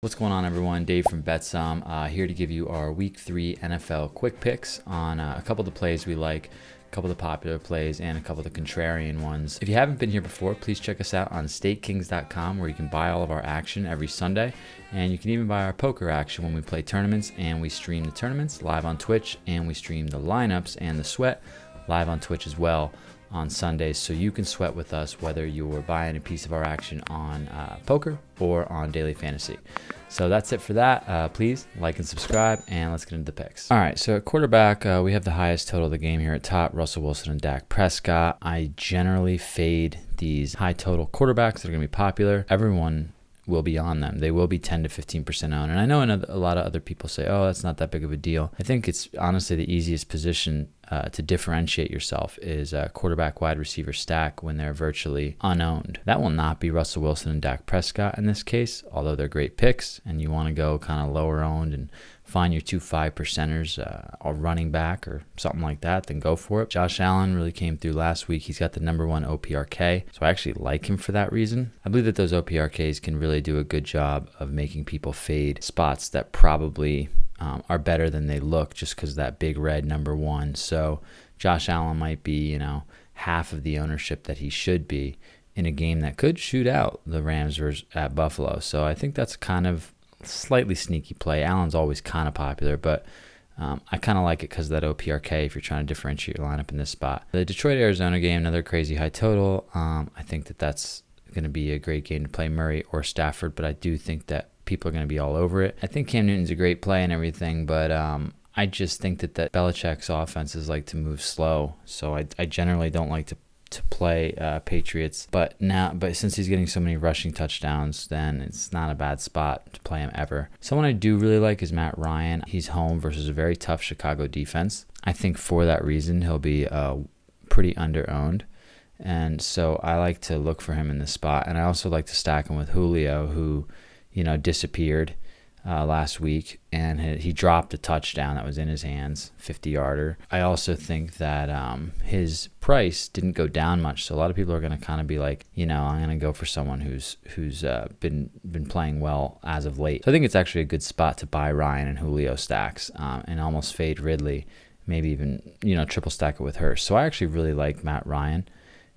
What's going on, everyone? Dave from Betsome here to give you our Week 3 NFL quick picks on a couple of the plays we like, a couple of the popular plays, and a couple of the contrarian ones. If you haven't been here before, please check us out on StakeKings.com, where you can buy all of our action every Sunday, and you can even buy our poker action when we play tournaments, and we stream the tournaments live on Twitch, and we stream the lineups and the sweat live on Twitch as well on Sundays, so you can sweat with us whether you're buying a piece of our action on poker or on daily fantasy. So that's it for that. Please like and subscribe, and let's get into the picks. All right, so at quarterback, we have the highest total of the game here at top, Russell Wilson and Dak Prescott. I generally fade these high total quarterbacks that are going to be popular. Everyone will be on them. They will be 10 to 15% owned. And I know a lot of other people say, oh, that's not that big of a deal. I think it's honestly the easiest position to differentiate yourself is a quarterback wide receiver stack when they're virtually unowned. That will not be Russell Wilson and Dak Prescott in this case, although they're great picks and you want to go kind of lower owned and find your 2 5%ers or running back or something like that, then go for it. Josh Allen really came through last week. He's got the #1 OPRK, so I actually like him for that reason. I believe that those OPRKs can really do a good job of making people fade spots that probably are better than they look just because that big red #1. So Josh Allen might be, half of the ownership that he should be in a game that could shoot out the Rams versus at Buffalo. So I think that's kind of slightly sneaky play. Allen's always kind of popular, but I kind of like it because of that OPRK if you're trying to differentiate your lineup in this spot. The Detroit-Arizona game, another crazy high total. I think that that's going to be a great game to play Murray or Stafford, but I do think that people are going to be all over it. I think Cam Newton's a great play and everything, but I just think that Belichick's offenses like to move slow, so I generally don't like to play Patriots, but since he's getting so many rushing touchdowns, then it's not a bad spot to play him ever. Someone I do really like is Matt Ryan. He's home versus a very tough Chicago defense. I think for that reason he'll be pretty under-owned, and so I like to look for him in this spot. And I also like to stack him with Julio, who disappeared last week, and he dropped a touchdown that was in his hands, 50-yarder. I also think that his price didn't go down much, so a lot of people are going to kind of be like, I'm going to go for someone who's been playing well as of late. So I think it's actually a good spot to buy Ryan and Julio stacks and almost fade Ridley, maybe even triple stack it with Hurst. So I actually really like Matt Ryan.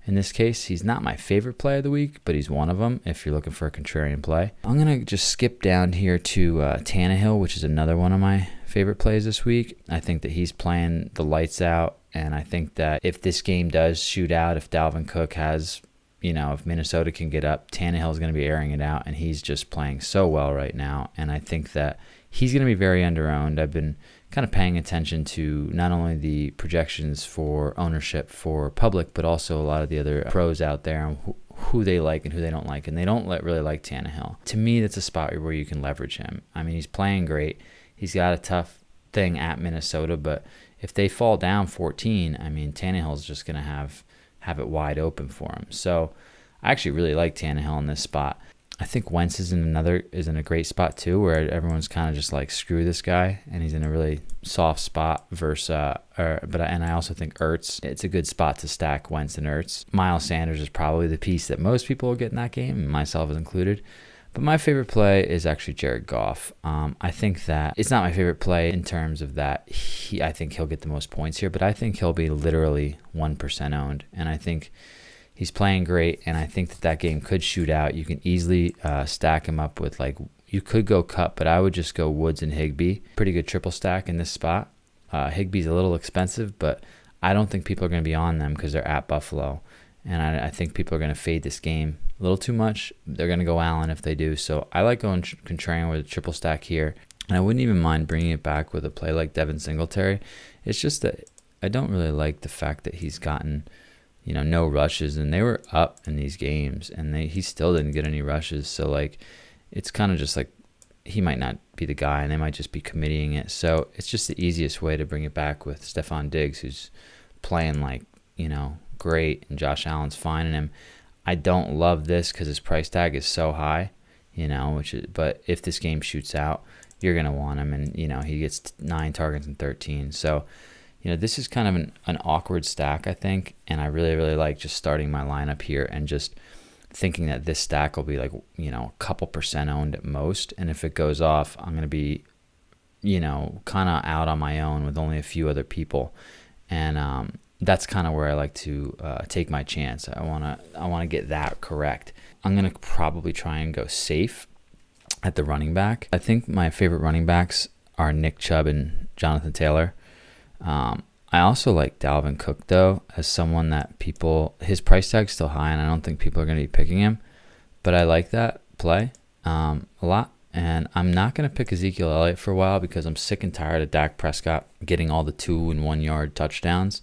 In this case, he's not my favorite play of the week, but he's one of them if you're looking for a contrarian play. I'm going to just skip down here to Tannehill, which is another one of my favorite plays this week. I think that he's playing the lights out, and I think that if this game does shoot out, if Dalvin Cook has, if Minnesota can get up, Tannehill is going to be airing it out, and he's just playing so well right now, and I think that he's going to be very under-owned. I've been kind of paying attention to not only the projections for ownership for public, but also a lot of the other pros out there and who they like and who they don't like, and they don't really like Tannehill. To me, that's a spot where you can leverage him. I mean, he's playing great. He's got a tough thing at Minnesota, but if they fall down 14, I mean, Tannehill's just going to have it wide open for him. So I actually really like Tannehill in this spot. I think Wentz is in a great spot too, where everyone's kind of just like, screw this guy, and he's in a really soft spot versus and I also think Ertz, it's a good spot to stack Wentz and Ertz. Miles Sanders is probably the piece that most people will get in that game, myself included. But my favorite play is actually Jared Goff. I think that it's not my favorite play in terms of that I think he'll get the most points here, but I think he'll be literally 1% owned, and I think he's playing great, and I think that game could shoot out. You can easily stack him up with, you could go Cup, but I would just go Woods and Higbee. Pretty good triple stack in this spot. Higbee's a little expensive, but I don't think people are going to be on them because they're at Buffalo, and I think people are going to fade this game a little too much. They're going to go Allen if they do, so I like going contrarian with a triple stack here, and I wouldn't even mind bringing it back with a play like Devin Singletary. It's just that I don't really like the fact that he's gotten no rushes, and they were up in these games, and he still didn't get any rushes. So it's kind of just like he might not be the guy, and they might just be committing it. So it's just the easiest way to bring it back with Stephon Diggs, who's playing great, and Josh Allen's finding him. I don't love this because his price tag is so high, but if this game shoots out, you're gonna want him, and he gets 9 targets and 13. So this is kind of an awkward stack, I think, and I really, really like just starting my lineup here and just thinking that this stack will be like, a couple percent owned at most. And if it goes off, I'm going to be, kind of out on my own with only a few other people. And that's kind of where I like to take my chance. I want to get that correct. I'm going to probably try and go safe at the running back. I think my favorite running backs are Nick Chubb and Jonathan Taylor. I also like Dalvin Cook, though, as someone that his price tag's still high, and I don't think people are going to be picking him. But I like that play a lot. And I'm not going to pick Ezekiel Elliott for a while because I'm sick and tired of Dak Prescott getting all the 2 and 1 yard touchdowns.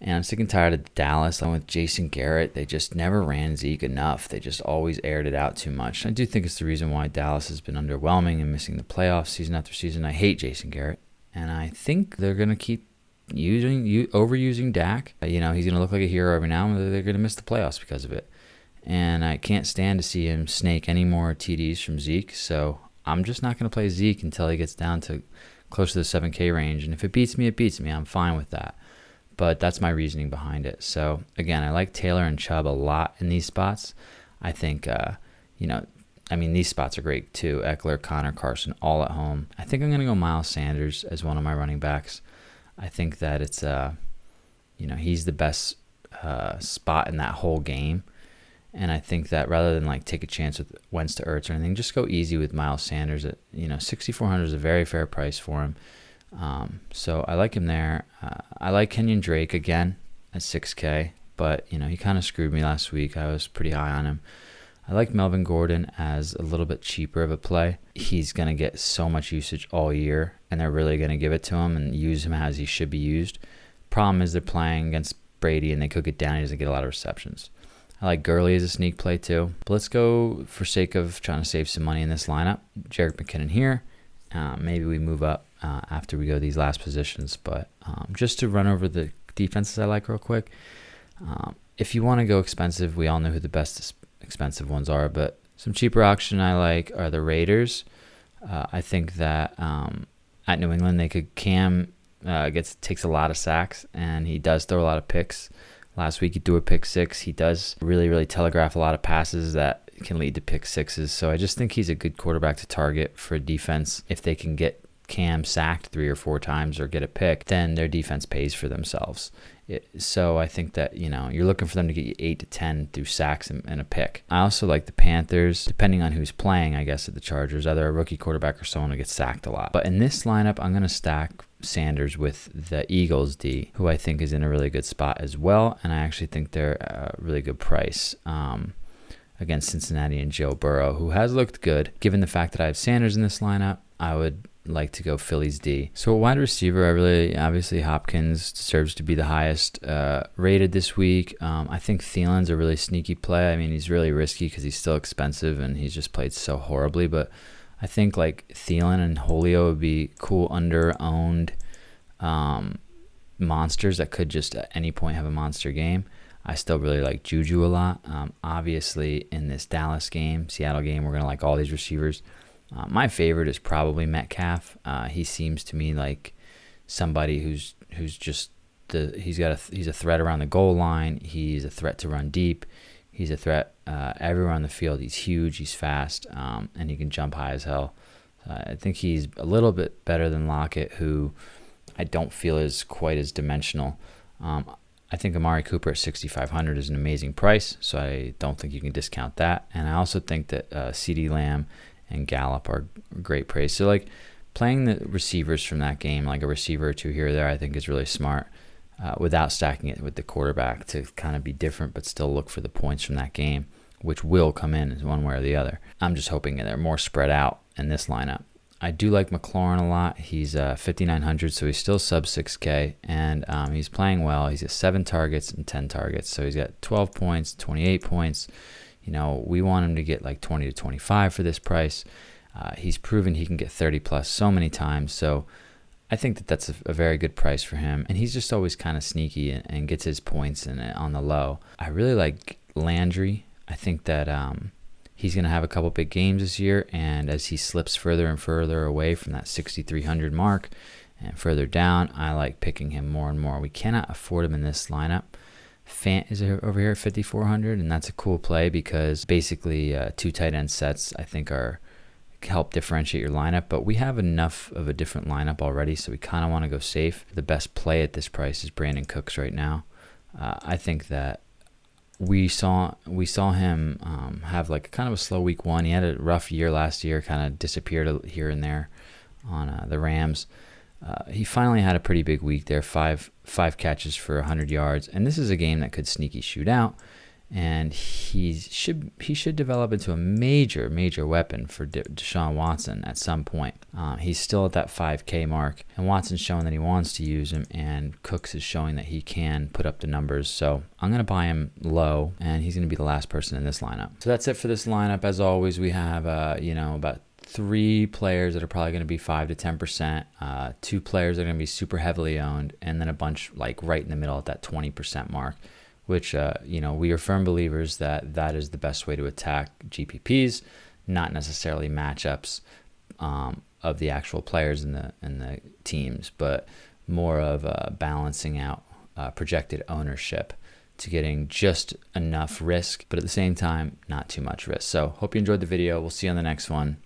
And I'm sick and tired of Dallas. I'm with Jason Garrett. They just never ran Zeke enough. They just always aired it out too much. I do think it's the reason why Dallas has been underwhelming and missing the playoffs season after season. I hate Jason Garrett. And I think they're going to keep overusing Dak. He's going to look like a hero every now and then. They're going to miss the playoffs because of it. And I can't stand to see him snake any more TDs from Zeke. So I'm just not going to play Zeke until he gets down to close to the 7K range. And if it beats me, it beats me. I'm fine with that. But that's my reasoning behind it. So, again, I like Taylor and Chubb a lot in these spots. I think, these spots are great too. Eckler, Connor, Carson, all at home. I think I'm going to go Miles Sanders as one of my running backs. I think that it's, he's the best spot in that whole game. And I think that rather than like take a chance with Wentz to Ertz or anything, just go easy with Miles Sanders. At 6,400 is a very fair price for him. So I like him there. I like Kenyon Drake again at 6K, but he kind of screwed me last week. I was pretty high on him. I like Melvin Gordon as a little bit cheaper of a play. He's going to get so much usage all year, and they're really going to give it to him and use him as he should be used. Problem is they're playing against Brady, and they could get down. He doesn't get a lot of receptions. I like Gurley as a sneak play too. But let's go, for sake of trying to save some money in this lineup, Jerick McKinnon here. Maybe we move up after we go these last positions. But just to run over the defenses I like real quick. If you want to go expensive, we all know who the best expensive ones are. But some cheaper option I like are the Raiders. I think that at New England, Cam takes a lot of sacks, and he does throw a lot of picks. Last week he threw a pick 6. He does really, really telegraph a lot of passes that can lead to pick 6s. So I just think he's a good quarterback to target for defense. If they can get Cam sacked 3 or 4 times or get a pick, then their defense pays for themselves. So I think that, you're looking for them to get you 8 to 10 through sacks and a pick. I also like the Panthers, depending on who's playing, I guess, at the Chargers, either a rookie quarterback or someone who gets sacked a lot. But in this lineup, I'm going to stack Sanders with the Eagles D, who I think is in a really good spot as well. And I actually think they're a really good price against Cincinnati and Joe Burrow, who has looked good. Given the fact that I have Sanders in this lineup, I would like to go Phillies D. So a wide receiver, obviously Hopkins deserves to be the highest rated this week. I think Thielen's a really sneaky play. I mean, he's really risky because he's still expensive and he's just played so horribly. But I think like Thielen and Julio would be cool under-owned monsters that could just at any point have a monster game. I still really like Juju a lot. Obviously, in this Dallas game, Seattle game, we're going to like all these receivers. My favorite is probably Metcalf. He seems to me like somebody who's just he's a threat around the goal line. He's a threat to run deep. He's a threat everywhere on the field. He's huge. He's fast, and he can jump high as hell. I think he's a little bit better than Lockett, who I don't feel is quite as dimensional. I think Amari Cooper at 6,500 is an amazing price, so I don't think you can discount that. And I also think that CeeDee Lamb and Gallup are great praise. So like playing the receivers from that game, like a receiver or two here or there, I think is really smart without stacking it with the quarterback to kind of be different but still look for the points from that game, which will come in one way or the other. I'm just hoping they're more spread out in this lineup. I do like McLaurin a lot. He's 5,900, so he's still sub 6K, and he's playing well. He's got 7 targets and 10 targets, so he's got 12 points, 28 points. We want him to get like 20 to 25 for this price. He's proven he can get 30 plus so many times, so I think that that's a very good price for him. And he's just always kind of sneaky and gets his points on the low. I really like Landry. I think that he's going to have a couple big games this year, and as he slips further and further away from that 6,300 mark and further down, I like picking him more and more. We cannot afford him in this lineup. Fant is over here at 5,400, and that's a cool play because basically 2 tight end sets I think help differentiate your lineup, but we have enough of a different lineup already, so we kind of want to go safe. The best play at this price is Brandon Cooks right now. I think that we saw him have like kind of a slow week 1. He had a rough year last year, kind of disappeared here and there on the Rams. He finally had a pretty big week there, five catches for 100 yards, and this is a game that could sneaky shoot out, and he should develop into a major weapon for Deshaun Watson at some point. He's still at that 5K mark, and Watson's showing that he wants to use him, and Cooks is showing that he can put up the numbers. So I'm going to buy him low, and he's going to be the last person in this lineup. So that's it for this lineup. As always, we have about 3 players that are probably going to be 5 to 10%, 2 players that are going to be super heavily owned, and then a bunch like right in the middle at that 20% mark, which, we are firm believers that is the best way to attack GPPs, not necessarily matchups of the actual players in the teams, but more of balancing out projected ownership to getting just enough risk, but at the same time, not too much risk. So hope you enjoyed the video. We'll see you on the next one.